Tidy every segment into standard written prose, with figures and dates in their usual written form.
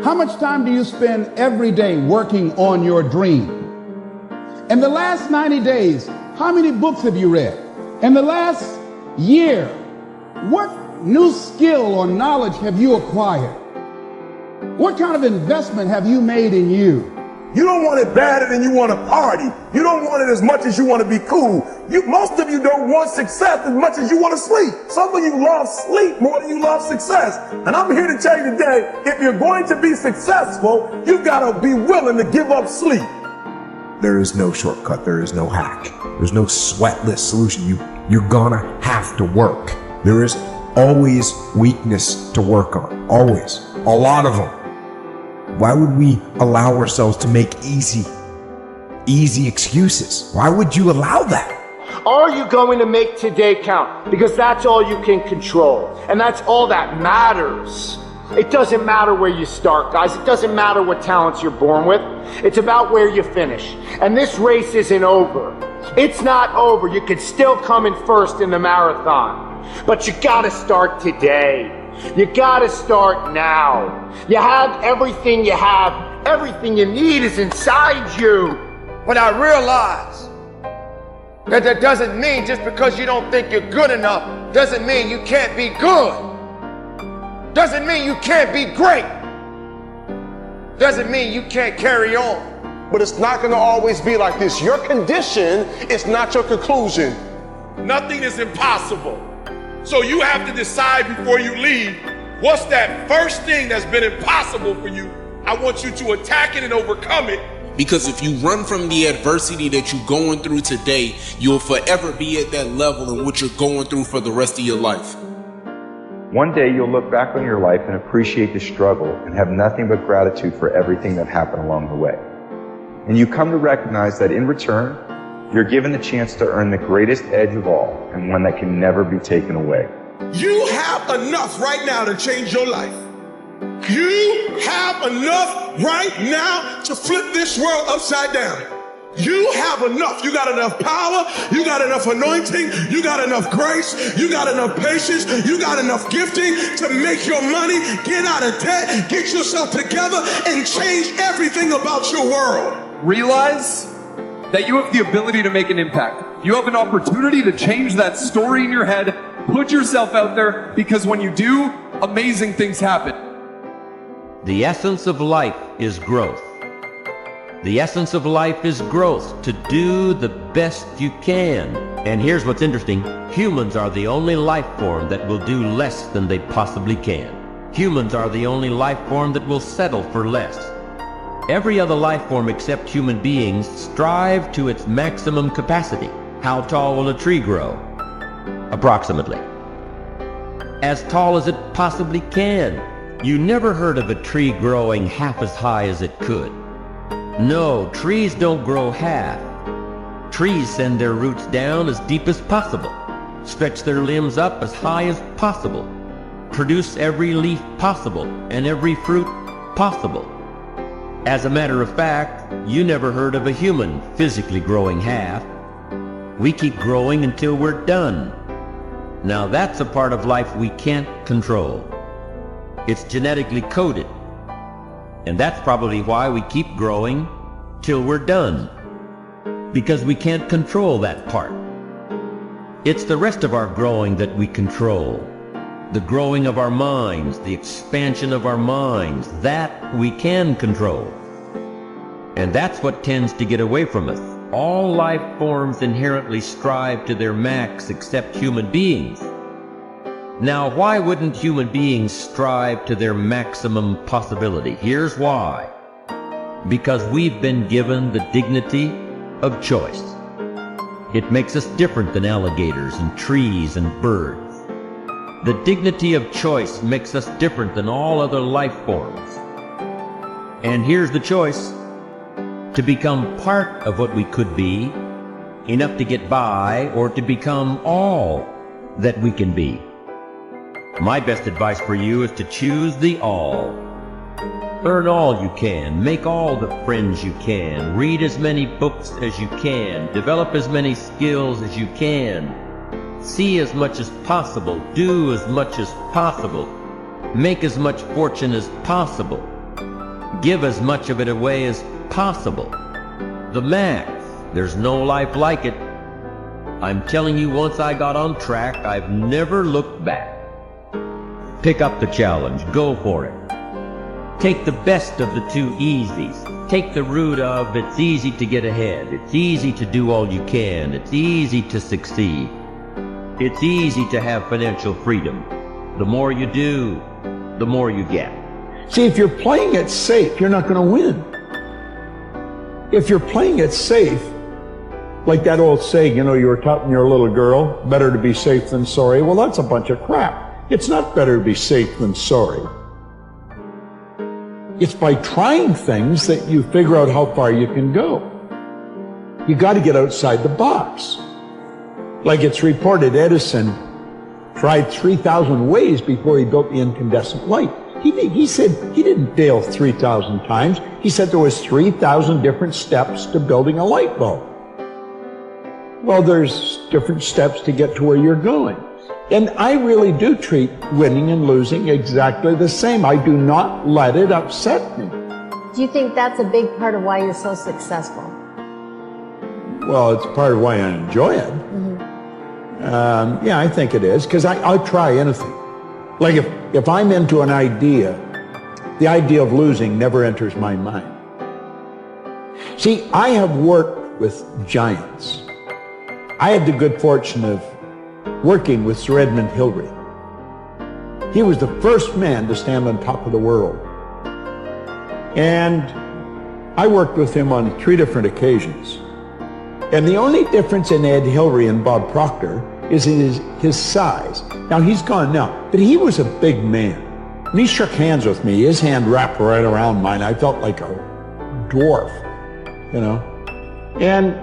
How much time do you spend every day working on your dream? In the last 90 days, how many books have you read? In the last year, what new skill or knowledge have you acquired? What kind of investment have you made in you? You don't want it badder than you want to party. You don't want it as much as you want to be cool. Most of you don't want success as much as you want to sleep. Some of you love sleep more than you love success. And I'm here to tell you today, if you're going to be successful, you've got to be willing to give up sleep. There is no shortcut. There is no hack. There's no sweatless solution. You're gonna have to work. There is always weakness to work on. Always. A lot of them. Why would we allow ourselves to make easy excuses? Why would you allow that? Are you going to make today count? Because that's all you can control. And that's all that matters. It doesn't matter where you start, guys. It doesn't matter what talents you're born with. It's about where you finish. And this race isn't over. It's not over. You could still come in first in the marathon. But you gotta start today. You gotta start now. You have everything you have. Everything you need is inside you. When I realized that doesn't mean just because you don't think you're good enough, doesn't mean you can't be good. Doesn't mean you can't be great. Doesn't mean you can't carry on. But it's not going to always be like this. Your condition is not your conclusion. Nothing is impossible. So you have to decide before you leave, what's that first thing that's been impossible for you? I want you to attack it and overcome it. Because if you run from the adversity that you're going through today, you'll forever be at that level in which you're going through for the rest of your life. One day you'll look back on your life and appreciate the struggle and have nothing but gratitude for everything that happened along the way. And you come to recognize that in return, you're given the chance to earn the greatest edge of all, and one that can never be taken away. You have enough right now to change your life. You have enough right now to flip this world upside down. You have enough. You got enough power. You got enough anointing. You got enough grace. You got enough patience. You got enough gifting to make your money, get out of debt, get yourself together, and change everything about your world. Realize that you have the ability to make an impact. You have an opportunity to change that story in your head. Put yourself out there, because when you do, amazing things happen. The essence of life is growth. The essence of life is growth, to do the best you can. And here's what's interesting. Humans are the only life form that will do less than they possibly can. Humans are the only life form that will settle for less. Every other life form except human beings strive to its maximum capacity. How tall will a tree grow? Approximately as tall as it possibly can. You never heard of a tree growing half as high as it could. No, trees don't grow half. Trees send their roots down as deep as possible, stretch their limbs up as high as possible, produce every leaf possible and every fruit possible. As a matter of fact, you never heard of a human physically growing half. We keep growing until we're done. Now that's a part of life we can't control. It's genetically coded. And that's probably why we keep growing till we're done. Because we can't control that part. It's the rest of our growing that we control. The growing of our minds, the expansion of our minds, that we can control. And that's what tends to get away from us. All life forms inherently strive to their max except human beings. Now, why wouldn't human beings strive to their maximum possibility? Here's why. Because we've been given the dignity of choice. It makes us different than alligators and trees and birds. The dignity of choice makes us different than all other life forms. And here's the choice: to become part of what we could be, enough to get by, or to become all that we can be. My best advice for you is to choose the all. Earn all you can, make all the friends you can, read as many books as you can, develop as many skills as you can, see as much as possible, do as much as possible, make as much fortune as possible. Give as much of it away as possible. The max. There's no life like it. I'm telling you, once I got on track, I've never looked back. Pick up the challenge. Go for it. Take the best of the two easies. Take the route of it's easy to get ahead. It's easy to do all you can. It's easy to succeed. It's easy to have financial freedom. The more you do, the more you get. See, if you're playing it safe, you're not going to win. If you're playing it safe, like that old saying, you know, you were taught when you were a little girl, better to be safe than sorry. Well, that's a bunch of crap. It's not better to be safe than sorry. It's by trying things that you figure out how far you can go. You got to get outside the box. Like it's reported, Edison tried 3,000 ways before he built the incandescent light. He said he didn't fail 3,000 times. He said there was 3,000 different steps to building a light bulb. Well, there's different steps to get to where you're going. And I really do treat winning and losing exactly the same. I do not let it upset me. Do you think that's a big part of why you're so successful? Well, it's part of why I enjoy it. Yeah, I think it is, because I'll try anything. Like if I'm into an idea, the idea of losing never enters my mind. See, I have worked with giants. I had the good fortune of working with Sir Edmund Hillary. He was the first man to stand on top of the world. And I worked with him on 3 different occasions. And the only difference in Ed Hillary and Bob Proctor is his size. Now, he's gone now, but he was a big man. When he shook hands with me, his hand wrapped right around mine. I felt like a dwarf, you know. And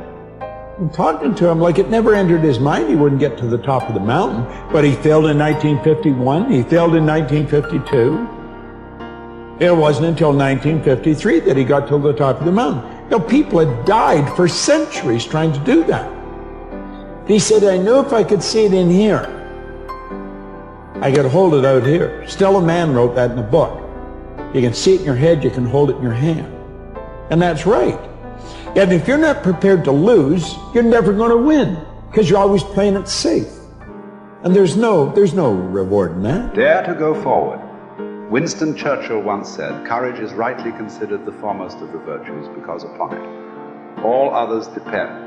I'm talking to him like it never entered his mind he wouldn't get to the top of the mountain. But he failed in 1951. He failed in 1952. It wasn't until 1953 that he got to the top of the mountain. You know, people had died for centuries trying to do that. He said, I knew if I could see it in here, I could hold it out here. Still a Man wrote that in a book. You can see it in your head, you can hold it in your hand. And that's right. And if you're not prepared to lose, you're never going to win, because you're always playing it safe. And there's no reward in that. Dare to go forward. Winston Churchill once said, courage is rightly considered the foremost of the virtues because upon it all others depend.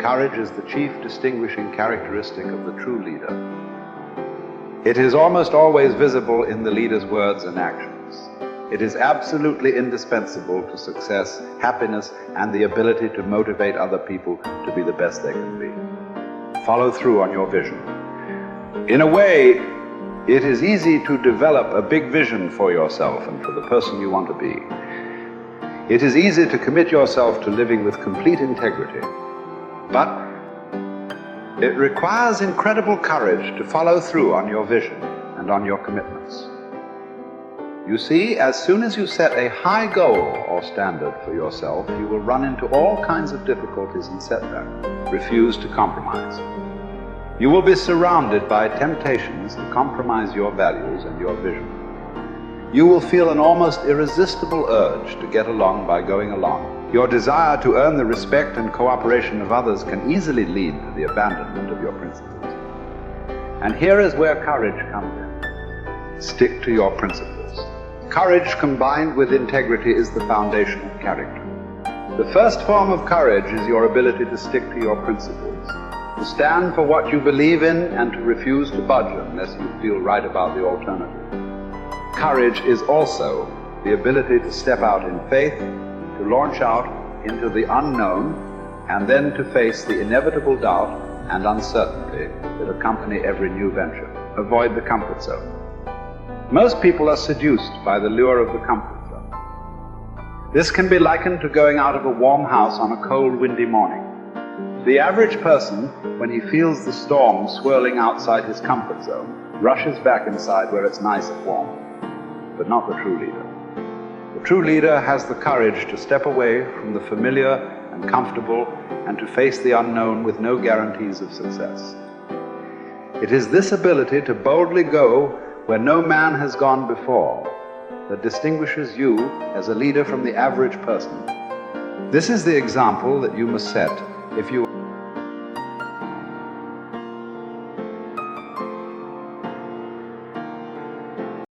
Courage is the chief distinguishing characteristic of the true leader. It is almost always visible in the leader's words and actions. It is absolutely indispensable to success, happiness, and the ability to motivate other people to be the best they can be. Follow through on your vision. In a way, it is easy to develop a big vision for yourself and for the person you want to be. It is easy to commit yourself to living with complete integrity. But it requires incredible courage to follow through on your vision and on your commitments. You see, as soon as you set a high goal or standard for yourself, you will run into all kinds of difficulties and setbacks. Refuse to compromise. You will be surrounded by temptations to compromise your values and your vision. You will feel an almost irresistible urge to get along by going along. Your desire to earn the respect and cooperation of others can easily lead to the abandonment of your principles. And here is where courage comes in. Stick to your principles. Courage combined with integrity is the foundation of character. The first form of courage is your ability to stick to your principles, to stand for what you believe in and to refuse to budge unless you feel right about the alternative. Courage is also the ability to step out in faith, to launch out into the unknown, and then to face the inevitable doubt and uncertainty that accompany every new venture. Avoid the comfort zone. Most people are seduced by the lure of the comfort zone. This can be likened to going out of a warm house on a cold, windy morning. The average person, when he feels the storm swirling outside his comfort zone, rushes back inside where it's nice and warm. But not the true leader. The true leader has the courage to step away from the familiar and comfortable and to face the unknown with no guarantees of success. It is this ability to boldly go where no man has gone before that distinguishes you as a leader from the average person. This is the example that you must set if you